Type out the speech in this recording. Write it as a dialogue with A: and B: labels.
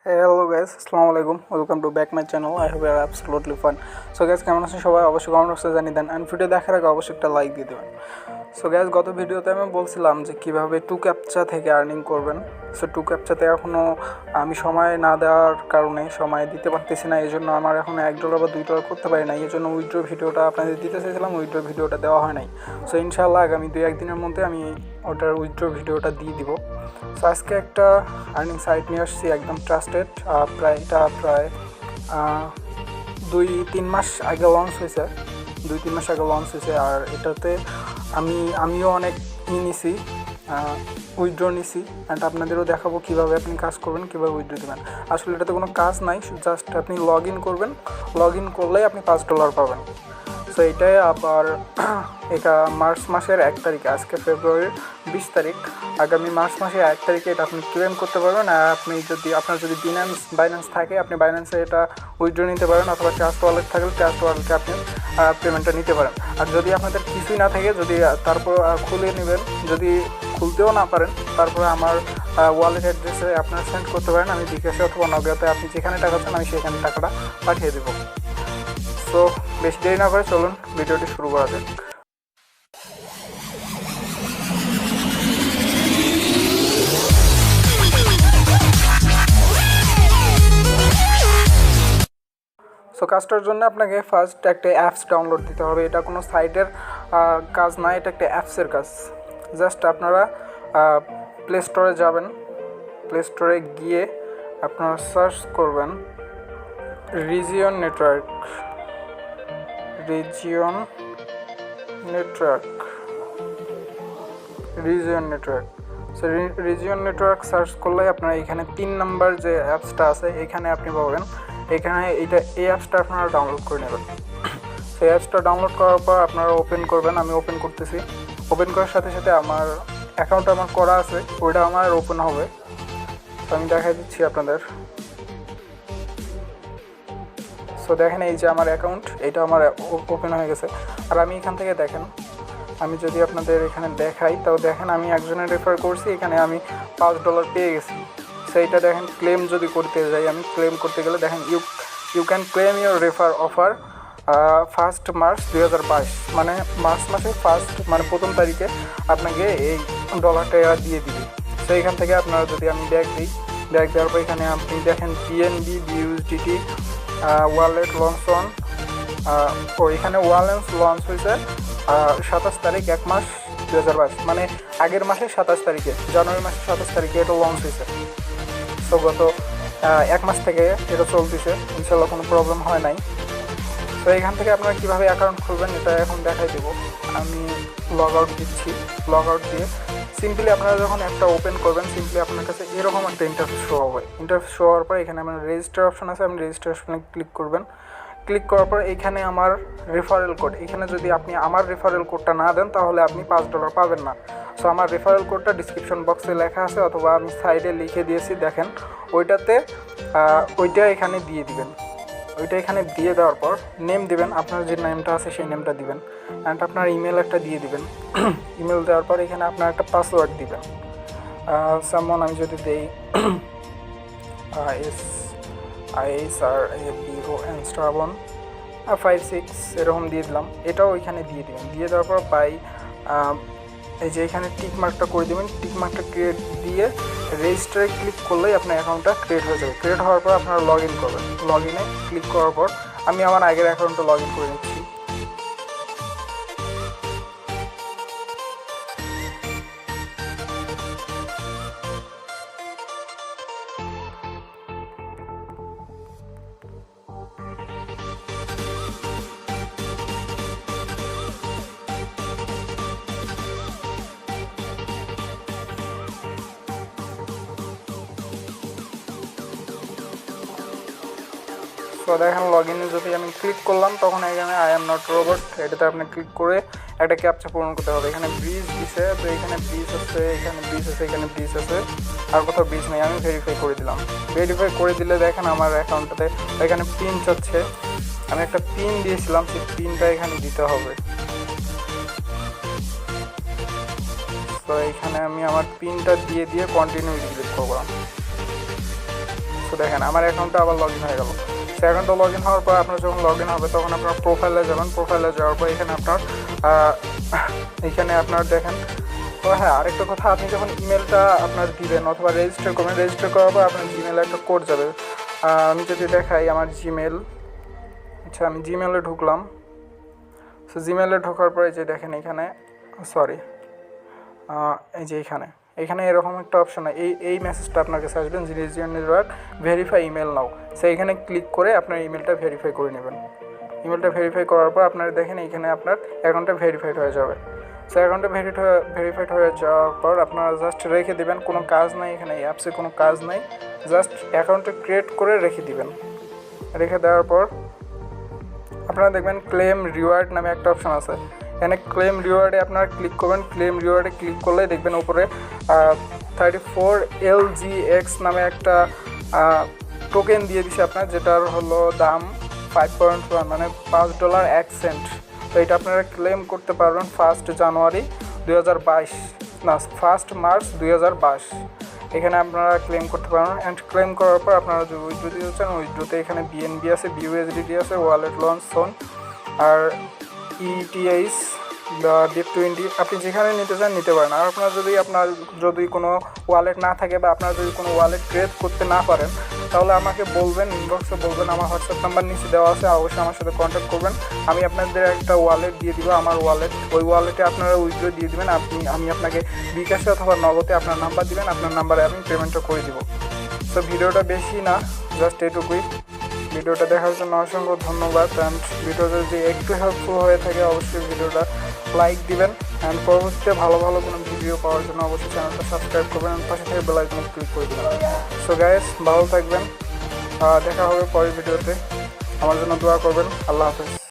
A: Hello guys, Assalamu alaikum. Welcome to back my channel. I hope you are absolutely fine. So guys, কেমন আছেন সবাই? অবশ্যই comment বক্সে জানিয়ে দেন and ভিডিও দেখার আগে অবশ্যই একটা লাইক দিয়ে দেবেন। সো গাইস, গত ভিডিওতে আমি বলছিলাম যে কিভাবে টু ক্যাপচা থেকে আর্নিং করবেন। সো টু ক্যাপচাতে এখনও আমি সময় না দেওয়ার কারণে সময় দিতে পারতেছি না, এই জন্য আমার এখন $1 বা $2 করতে পারি না। এই জন্য উইথড্র ভিডিওটা আপনাদের দিতে চাইছিলাম, উইথড্র ভিডিওটা দেওয়া হয় নাই। সো ইনশাআল্লাহ আগামী 2-1 দিনের মধ্যে আমি ওটার উইথড্র ভিডিওটা দিয়ে দিব। সো আজকে একটা আর্নিং সাইট নিয়ে আসছি, একদম ট্রাস্টেড। প্রায় 2-3 মাস আগে লঞ্চ হয়েছে, 2-3 মাস আগে লঞ্চ হয়েছে। আর এটাতে আমিও অনেক নিছি, উইথড্র নিছি, অ্যান্ড আপনাদেরও দেখাবো কীভাবে আপনি কাজ করবেন, কীভাবে উইথড্র দেবেন। আসলে এটাতে কোনো কাজ নাই, জাস্ট আপনি লগ ইন করবেন, লগ ইন করলেই আপনি $5 পাবেন। সো এটাই আবার এটা মার্চ মাসের 1 তারিখে, আজকে ফেব্রুয়ারির 20 তারিখ, আগামী মার্চ মাসের 1 তারিখে এটা আপনি ক্লেম করতে পারবেন। আর আপনার যদি বাইন্যান্স থাকে, আপনি বাইন্যান্সে এটা উইথড্র নিতে পারেন, অথবা ট্রাস্ট ওয়ালেট থাকলে ট্রাস্ট ওয়ালেটে আপনি পেমেন্টটা নিতে পারেন। আর যদি আপনাদের কিছুই না থাকে, যদি তারপর খুলে নেবেন, যদি খুলতেও না পারেন, তারপরে আমার ওয়ালেট অ্যাড্রেসে আপনারা সেন্ড করতে পারেন। আমি বিকাশে অথবা নগদে আপনি যেখানে টাকা চান আমি সেখানে টাকাটা পাঠিয়ে দেবো। তো বেশি দেরি না করে চলুন ভিডিওটি শুরু করা যাক। সো কাজটার জন্য আপনাকে ফার্স্ট একটা অ্যাপস ডাউনলোড দিতে হবে। এটা কোনো সাইটের কাজ না, এটা একটা অ্যাপসের কাজ। জাস্ট আপনারা প্লে স্টোরে যাবেন, প্লে স্টোরে গিয়ে আপনারা সার্চ করবেন region network. So region network search করলে আপনারা এখানে 3 নাম্বার যে অ্যাপসটা আছে এখানে আপনি পাবেন। এখানে এই অ্যাপসটা আপনারা ডাউনলোড করে নেবেন। সেই অ্যাপসটা ডাউনলোড করার পর আপনারা ওপেন করবেন। আমি ওপেন করতেছি। ওপেন করার সাথে সাথে আমার অ্যাকাউন্ট আমার করা আছে, ওইটা আমার ওপেন হবে। তো আমি দেখাই দিচ্ছি আপনাদের। সো দেখেন, এই যে আমার অ্যাকাউন্ট, এটা আমার ওপেন হয়ে গেছে। আর আমি এখান থেকে দেখেন, আমি যদি আপনাদের এখানে দেখাই, তাও দেখেন আমি একজনের রেফার করছি, এখানে আমি $5 পেয়ে গেছি। সেইটা দেখেন, ক্লেম যদি করতে যাই, আমি ক্লেম করতে গেলে দেখেন you can claim your refer offer 1 March 2022, মানে মার্চ মাসের প্রথম তারিখে আপনাকে এই $1 দিয়ে দিবে। তো এখান থেকে আপনারা যদি আমি ব্যাক দেওয়ার পর এখানে আপনি দেখেন PNB, BUSDT wallet launch on, এখানে ওয়ালেন্স লঞ্চ হয়েছে 27 তারিখ 1 মাস 2022, মানে আগের মাসে 27 তারিখে, জানুয়ারি মাসের 27 তারিখে এটা লঞ্চ হয়েছে। তো গত 1 মাস থেকে এটা চলতেছে, ইনশাল্লাহ কোনো প্রবলেম হয় নাই। তো এখান থেকে আপনারা কীভাবে অ্যাকাউন্ট খুলবেন এটা এখন দেখাই দেবো। আমি লগ আউট দিচ্ছি। লগ আউট দিয়ে সিম্পলি আপনারা যখন একটা ওপেন করবেন, সিম্পলি আপনার কাছে এরকম একটা ইন্টারফেস শো হবে। ইন্টারফেস শো হওয়ার পর এখানে আমার রেজিস্টার অপশন আছে, আপনি রেজিস্টার অপশনে ক্লিক করবেন। ক্লিক করার পর এখানে আমার রেফারেল কোড, এখানে যদি আপনি আমার রেফারেল কোডটা না দেন তাহলে আপনি $5 পাবেন না। সো আমার রেফারেল কোডটা ডিসক্রিপশন বক্সে লেখা আছে, অথবা আমি সাইডে লিখে দিয়েছি, দেখেন ওইটা এখানে দিয়ে দিবেন। ওইটা এখানে দিয়ে দেওয়ার পর নেম দিবেন, আপনার যে নেমটা আছে সেই নেমটা দিবেন, অ্যান্ড আপনার ইমেল একটা দিয়ে দিবেন। ইমেল দেওয়ার পর এখানে আপনার একটা পাসওয়ার্ড দিবেন। যেমন আমি যদি দেই SHRBON 56 এরকম দিয়ে দিলাম, এটাও ওইখানে দিয়ে দিবেন। দিয়ে দেওয়ার পর এই যে এখানে টিক মার্কটা করে দেবেন। টিক মার্কটা ক্রিয়েট দিয়ে রেজিস্টারে ক্লিক করলেই আপনার অ্যাকাউন্টটা ক্রিয়েট হয়ে যাবে। ক্রিয়েট হওয়ার পর আপনারা লগ ইন করবেন। লগ ইনে ক্লিক করার পর আমি আমার আগের অ্যাকাউন্টে লগ ইন করে নিচ্ছি। সো দেখেন, লগ ইনে যদি আমি ক্লিক করলাম, তখন এখানে আই এম নট রোবট এটাতে আপনি ক্লিক করে একটা ক্যাপচা পূরণ করতে হবে। এখানে ব্রিজ দিছে, তো এখানে ব্রিজ আছে, এখানে ব্রিজ আছে, এখানে ব্রিজ আছে, আর কোথাও ব্রিজ নেই। আমি ভেরিফাই করে দিলাম। ভেরিফাই করে দিলে দেখেন আমার অ্যাকাউন্টটাতে এখানে পিন চাচ্ছে। আমি একটা পিন দিয়েছিলাম, সেই পিনটা এখানে দিতে হবে। তো এখানে আমি আমার পিনটা দিয়ে কন্টিনিউ ক্লিক করব। সো দেখেন আমার অ্যাকাউন্টটা আবার লগ ইন হয়ে গেল। সো অ্যাকাউন্টটা লগ ইন হওয়ার পর আপনার যখন লগ ইন হবে তখন আপনার প্রোফাইলে যাবেন। প্রোফাইলে যাওয়ার পর এখানে আপনার দেখেন। তো হ্যাঁ, আরেকটা কথা, আপনি যখন ইমেলটা আপনার দিবেন অথবা রেজিস্টার করবেন, রেজিস্টার করার পর আপনার জিমেলে একটা কোড যাবে। আমি যদি দেখাই আমার জিমেল, আচ্ছা আমি জিমেলে ঢুকলাম। সো জিমেলে ঢোকার পরে যে দেখেন এখানে এই যে এখানে এরকম একটা অপশন, এই মেসেজটা আপনার কাছে আসবেন, রিজিয়ন নেটওয়ার্ক ভেরিফাই ইমেল নাও। সো এখানে ক্লিক করে আপনার ইমেলটা ভেরিফাই করে নেবেন। ইমেলটা ভেরিফাই করার পর আপনারা দেখেন এখানে আপনার অ্যাকাউন্টটা ভেরিফাইড হয়ে যাবে। সো অ্যাকাউন্টে ভেরিফাইড হয়ে যাওয়ার পর আপনারা জাস্ট রেখে দেবেন, কোনো কাজ নাই এখানে, এই অ্যাপসে কোনো কাজ নাই, জাস্ট অ্যাকাউন্টটা ক্রিয়েট করে রেখে দিবেন। রেখে দেওয়ার পর আপনারা দেখবেন ক্লেম রিওয়ার্ড নামে একটা অপশন আছে। এখানে ক্লেম রিওয়ার্ডে আপনারা ক্লিক করবেন। ক্লেম রিওয়ার্ডে ক্লিক করলে দেখবেন উপরে 34 LGX নামে একটা টোকেন দিয়ে দিছে আপনার, যেটার হলো দাম 5.1 মানে $5.01। তো এটা আপনারা ক্লেম করতে পারবেন 1 জানুয়ারি 2022 না 1 মার্চ 2022। এখানে আপনারা ক্লেম করতে পারবেন। অ্যান্ড ক্লেম করার পর আপনারা যদি উইথড্র দিতে চান, উইথড্রোতে এখানে BNB আছে, BUSDT আছে, ওয়ালেট লঞ্চ সোন আর ETH বা DEP20 আপনি যেখানে নিতে চান নিতে পারেন। আর আপনার যদি কোনো ওয়ালেট না থাকে বা আপনারা যদি কোনো ওয়ালেট ক্রিয়েট করতে না পারেন, তাহলে আমাকে বলবেন, ইনবক্সে বলবেন, আমার হোয়াটসঅ্যাপ নাম্বার নিচে দেওয়া আছে, অবশ্যই আমার সাথে কন্ট্যাক্ট করবেন। আমি আপনাদের একটা ওয়ালেট দিয়ে দিব, আমার ওয়ালেট, ওই ওয়ালেটে আপনারা উইথড্র দিয়ে দেবেন। আমি আপনাকে বিকাশে অথবা নগদে আপনার নাম্বার দিবেন, আপনার নাম্বারে আমি পেমেন্টটা করে দিব। তো ভিডিওটা বেশি না, জাস্ট এটুকুই। ভিডিওটা দেখার জন্য অসংখ্য ধন্যবাদ। অ্যান্ড ভিডিওটা যদি একটু হেল্পফুল হয়ে থাকে অবশ্যই ভিডিওটা লাইক দিবেন। অ্যান্ড পরবর্তীতে ভালো কোনো ভিডিও পাওয়ার জন্য অবশ্যই চ্যানেলটা সাবস্ক্রাইব করবেন, এবং পাশে থেকে বেল আইকনে ক্লিক করে দেবেন। সো গাইস, ভালো থাকবেন, দেখা হবে পরের ভিডিওতে। আমার জন্য দোয়া করবেন। আল্লাহ হাফেজ।